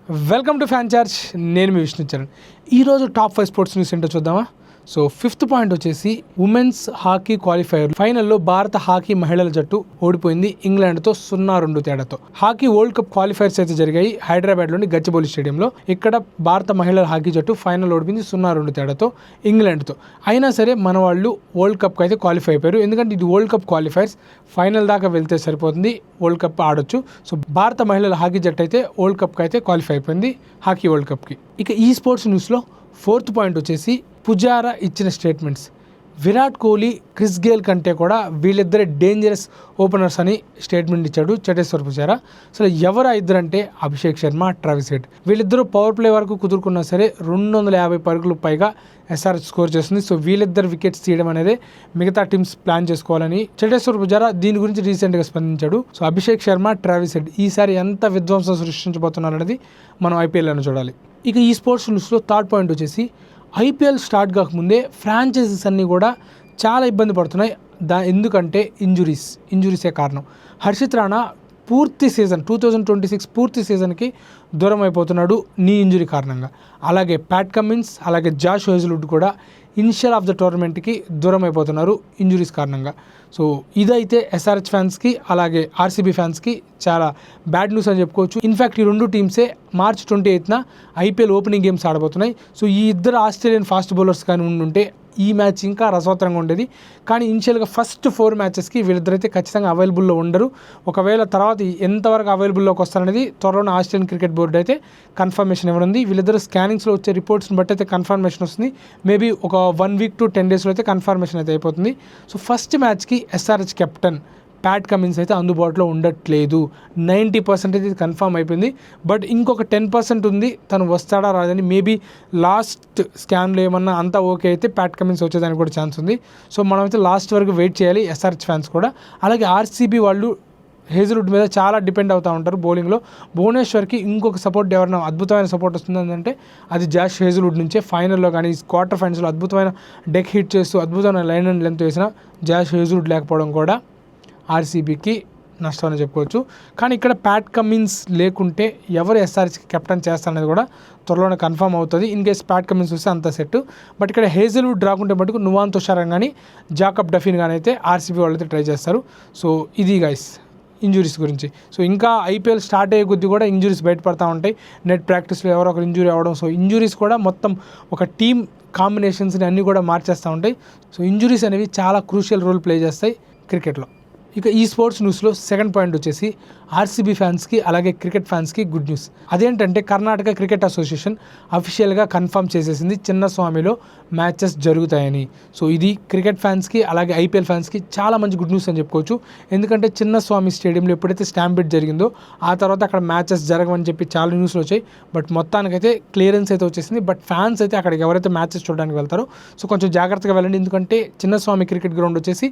Welcome to fan charge. నేను మీ విష్ణు చరణ్. ఈరోజు top 5 sports news ఏంటో చూద్దామా. సో 5th పాయింట్ వచ్చేసి ఉమెన్స్ హాకీ క్వాలిఫైయర్ ఫైనల్లో భారత హాకీ మహిళల జట్టు ఓడిపోయింది ఇంగ్లాండ్తో 0-2 తేడాతో. హాకీ వరల్డ్ కప్ క్వాలిఫైర్స్ అయితే జరిగాయి హైదరాబాద్లోని గచ్చిబౌలి స్టేడియంలో. ఇక్కడ భారత మహిళల హాకీ జట్టు ఫైనల్ ఓడిపోయింది 0-2 తేడాతో ఇంగ్లాండ్తో. అయినా సరే మన వాళ్ళు వరల్డ్ కప్కి అయితే క్వాలిఫై అయిపోయారు. ఎందుకంటే ఇది వరల్డ్ కప్ క్వాలిఫైర్స్, ఫైనల్ దాకా వెళ్తే సరిపోతుంది, వరల్డ్ కప్ ఆడొచ్చు. సో భారత మహిళల హాకీ జట్టు అయితే వరల్డ్ కప్కి అయితే క్వాలిఫై అయిపోయింది, హాకీ వరల్డ్ కప్కి. ఇక ఈ స్పోర్ట్స్ న్యూస్లో 4th పాయింట్ వచ్చేసి పుజారా ఇచ్చిన statements. Virat Kohli, Chris Gayle కంటే కూడా వీళ్ళిద్దరే డేంజరస్ ఓపెనర్స్ అని స్టేట్మెంట్ ఇచ్చాడు చటేశ్వర్ పుజారా. అసలు ఎవరు ఇద్దరంటే అభిషేక్ శర్మ, ట్రావిస్ హెడ్. వీళ్ళిద్దరూ పవర్ ప్లే వరకు కుదురుకున్నా సరే 250 పరుగులు పైగా ఎస్ఆర్హెచ్ స్కోర్ చేస్తుంది. సో వీళ్ళిద్దరు వికెట్స్ తీయడం అనేది మిగతా టీమ్స్ ప్లాన్ చేసుకోవాలని చటేశ్వర్ పుజారా దీని గురించి రీసెంట్గా స్పందించాడు. So Abhishek Sharma, Travis head ఈసారి ఎంత విధ్వంసం సృష్టించబోతున్నారు అనేది మనం ఐపీఎల్లోనే చూడాలి. ఇక ఈ స్పోర్ట్స్ న్యూస్లో 3rd పాయింట్ వచ్చేసి ఐపీఎల్ స్టార్ట్ కాకముందే ఫ్రాంచైజీస్ అన్నీ కూడా చాలా ఇబ్బంది పడుతున్నాయి. ఎందుకంటే ఇంజురీసే కారణం. హర్షిత్ రాణా పూర్తి సీజన్ 2026 పూర్తి సీజన్కి దూరం అయిపోతున్నాడు నీ ఇంజురీ కారణంగా. అలాగే ప్యాట్ కమిన్స్, అలాగే జాష్ హేజల్వుడ్ కూడా ఇనిషియల్ ఆఫ్ ద టోర్నమెంట్కి దూరం అయిపోతున్నారు ఇంజురీస్ కారణంగా. సో ఇదైతే ఎస్ఆర్హెచ్ ఫ్యాన్స్కి అలాగే ఆర్సీబీ ఫ్యాన్స్కి చాలా బ్యాడ్ న్యూస్ అని చెప్పుకోవచ్చు. ఇన్ఫ్యాక్ట్ ఈ రెండు టీమ్సే March 28న ఐపీఎల్ ఓపెనింగ్ గేమ్స్ ఆడబోతున్నాయి. సో ఈ ఇద్దరు ఆస్ట్రేలియన్ ఫాస్ట్ బౌలర్స్ కానీ ఉండుంటే ఈ మ్యాచ్ ఇంకా రసవత్తరంగా ఉండేది. కానీ ఇనిషియల్గా ఫస్ట్ 4 మ్యాచెస్కి వీళ్ళిద్దరైతే ఖచ్చితంగా అవైలబుల్లో ఉండరు. ఒకవేళ తర్వాత ఎంతవరకు అవైలబుల్లోకి వస్తారనేది త్వరలోనే ఆస్ట్రేలియన్ క్రికెట్ బోర్డు అయితే కన్ఫర్మేషన్ ఇవ్వనుంది. వీళ్ళిద్దరు స్కానింగ్స్లో వచ్చే రిపోర్ట్స్ని బట్టి అయితే కన్ఫర్మేషన్ వస్తుంది. మేబీ ఒక 1 week to 10 daysలో అయితే కన్ఫర్మేషన్ అయితే అయిపోతుంది. సో ఫస్ట్ మ్యాచ్కి ఎస్ఆర్హెచ్ కెప్టెన్ ప్యాట్ కమిన్స్ అయితే అందుబాటులో ఉండట్లేదు. 90% ఇది కన్ఫర్మ్ అయిపోయింది. బట్ ఇంకొక 10% ఉంది, తను వస్తాడా రాదని. మేబీ లాస్ట్ స్కాన్లో ఏమన్నా అంతా ఓకే అయితే ప్యాట్ కమిన్స్ వచ్చేదానికి కూడా ఛాన్స్ ఉంది. సో మనమైతే లాస్ట్ వరకు వెయిట్ చేయాలి ఎస్ఆర్హెచ్ ఫ్యాన్స్ కూడా. అలాగే ఆర్సీబీ వాళ్ళు హేజల్వుడ్ మీద చాలా డిపెండ్ అవుతూ ఉంటారు బౌలింగ్లో. భువనేశ్వర్కి ఇంకొక సపోర్ట్ ఎవరైనా అద్భుతమైన సపోర్ట్ వస్తుంది అంటే అది జాష్ హేజల్వుడ్ నుంచే. ఫైనల్లో కానీ క్వార్టర్ ఫైనల్స్లో అద్భుతమైన డెక్ హిట్ చేస్తూ అద్భుతమైన లైన్ అండ్ లెంత్ వేసిన జాష్ హేజల్వుడ్ లేకపోవడం కూడా ఆర్సీబీకి నష్టం అని చెప్పుకోవచ్చు. కానీ ఇక్కడ ప్యాట్ కమిన్స్ లేకుంటే ఎవరు ఎస్ఆర్హెచ్కి కెప్టెన్ చేస్తారనేది కూడా త్వరలోనే కన్ఫర్మ్ అవుతుంది. ఇన్ కేస్ ప్యాట్ కమిన్స్ వస్తే అంత సెట్. బట్ ఇక్కడ హేజల్వుడ్ రాకుంటే మటుకు నువాన్ తుషారన్ కానీ జాకబ్ డఫిన్ కానీ అయితే ఆర్సీబీ వాళ్ళు అయితే ట్రై చేస్తారు. సో ఇది గైస్ ఇంజురీస్ గురించి. సో ఇంకా ఐపీఎల్ స్టార్ట్ అయ్యే కొద్దీ కూడా ఇంజురీస్ బయటపడతా ఉంటాయి. నెట్ ప్రాక్టీస్లో ఎవరో ఒకరు ఇంజురీ అవ్వడం. సో ఇంజురీస్ కూడా మొత్తం ఒక టీమ్ కాంబినేషన్స్ని అన్నీ కూడా మార్చేస్తూ ఉంటాయి. సో ఇంజురీస్ అనేవి చాలా క్రూషియల్ రోల్ ప్లే చేస్తాయి క్రికెట్లో. ఇక ఈ స్పోర్ట్స్ న్యూస్లో 2nd పాయింట్ వచ్చేసి ఆర్సీబీ ఫ్యాన్స్కి అలాగే క్రికెట్ ఫ్యాన్స్కి గుడ్ న్యూస్. అదేంటంటే కర్ణాటక క్రికెట్ అసోసియేషన్ అఫీషియల్గా కన్ఫర్మ్ చేసేసింది చిన్నస్వామిలో మ్యాచెస్ జరుగుతాయని. సో ఇది క్రికెట్ ఫ్యాన్స్కి అలాగే ఐపీఎల్ ఫ్యాన్స్కి చాలా మంచి గుడ్ న్యూస్ అని చెప్పుకోవచ్చు. ఎందుకంటే చిన్నస్వామి స్టేడియంలో ఎప్పుడైతే స్టాంపిడ్ జరిగిందో ఆ తర్వాత అక్కడ మ్యాచెస్ జరగవని చెప్పి చాలా న్యూస్లు వచ్చాయి. బట్ మొత్తానికైతే క్లియరెన్స్ అయితే వచ్చేసింది. బట్ ఫ్యాన్స్ అయితే అక్కడికి ఎవరైతే మ్యాచెస్ చూడడానికి వెళ్తారో సో కొంచెం జాగ్రత్తగా వెళ్ళండి. ఎందుకంటే చిన్నస్వామి క్రికెట్ గ్రౌండ్ వచ్చేసి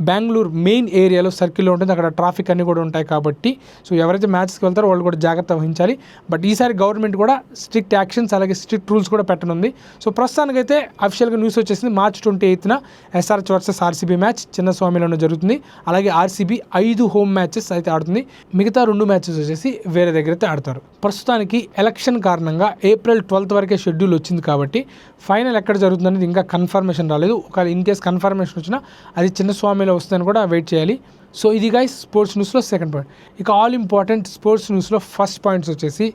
బెంగళూరు మెయిన్ ఏరియాలో సర్కిల్లో ఉంటుంది. అక్కడ ట్రాఫిక్ అన్నీ కూడా ఉంటాయి కాబట్టి సో ఎవరైతే మ్యాచెస్కి వెళ్తారో వాళ్ళు కూడా జాగ్రత్త వహించాలి. బట్ ఈసారి గవర్నమెంట్ కూడా స్ట్రిక్ట్ యాక్షన్స్ అలాగే స్ట్రిక్ట్ రూల్స్ కూడా పెట్టనుంది. సో ప్రస్తుతానికైతే అఫీషియల్గా న్యూస్ వచ్చేసింది March 28న ఎస్ఆర్హెచ్ వర్సెస్ ఆర్సీబీ మ్యాచ్ చిన్నస్వామిలోనే జరుగుతుంది. అలాగే ఆర్సీబీ 5 హోమ్ మ్యాచెస్ అయితే ఆడుతుంది. మిగతా 2 మ్యాచెస్ వచ్చేసి వేరే దగ్గర అయితే ఆడతారు. ప్రస్తుతానికి ఎలక్షన్ కారణంగా April 12th వరకే షెడ్యూల్ వచ్చింది కాబట్టి ఫైనల్ ఎక్కడ జరుగుతుంది అనేది ఇంకా కన్ఫర్మేషన్ రాలేదు. ఒకవేళ ఇన్ కేస్ కన్ఫర్మేషన్ వచ్చినా అది చిన్నస్వామిలో వస్తుందని కూడా వెయిట్ చేయాలి. సో ఇది గైస్ స్పోర్ట్స్ న్యూస్లో 2nd పాయింట్. ఇక ఆల్ ఇంపార్టెంట్ స్పోర్ట్స్ న్యూస్లో ఫస్ట్ పాయింట్స్ వచ్చేసి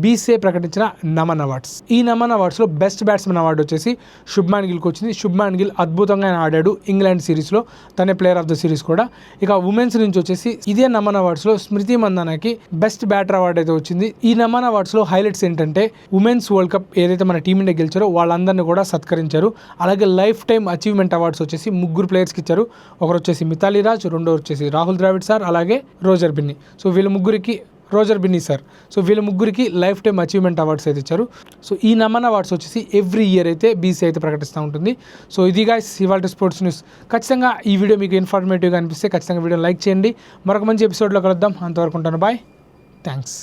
బీసీఐ ప్రకటించిన నమన్ అవార్డ్స్. ఈ నమన్ అవార్డ్స్లో బెస్ట్ బ్యాట్స్మెన్ అవార్డు వచ్చేసి శుభ్మాన్ గిల్కి వచ్చింది. శుభ్మాన్ గిల్ అద్భుతంగా ఆడాడు ఇంగ్లాండ్ సిరీస్లో, తనే ప్లేయర్ ఆఫ్ ద సిరీస్ కూడా. ఇక ఉమెన్స్ నుంచి వచ్చేసి ఇదే నమన్ అవార్డ్స్లో స్మృతి మందానాకి బెస్ట్ బ్యాటర్ అవార్డు అయితే వచ్చింది. ఈ నమన్ అవార్డ్స్లో హైలైట్స్ ఏంటంటే ఉమెన్స్ వరల్డ్ కప్ ఏదైతే మన టీమిండియా గెలిచారో వాళ్ళందరినీ కూడా సత్కరించారు. అలాగే లైఫ్ టైమ్ అచీవ్మెంట్ అవార్డ్స్ వచ్చేసి 3 ప్లేయర్స్కి ఇచ్చారు. ఒకరు వచ్చేసి మితాలీ రాజ్, రెండో వచ్చేసి రాహుల్ ద్రావిడ్ సార్, అలాగే రోజర్ బిన్నీ. సో వీళ్ళ ముగ్గురికి రోజర్ బిన్నీ సార్. సో వీళ్ళ ముగ్గురికి లైఫ్ టైమ్ అచీవ్మెంట్ అవార్డ్స్ అయితే ఇచ్చారు. సో ఈ నమన్ అవార్డ్స్ వచ్చేసి ఎవ్రీ ఇయర్ అయితే బీసీ అయితే ప్రకటిస్తూ ఉంటుంది. సో ఇది గైస్ ఇవాళ స్పోర్ట్స్ న్యూస్. ఖచ్చితంగా ఈ వీడియో మీకు ఇన్ఫర్మేటివ్గా అనిపిస్తే ఖచ్చితంగా వీడియో లైక్ చేయండి. మరొక మంచి ఎపిసోడ్లో కలుద్దాం. అంతవరకు ఉంటాను. Bye, thanks.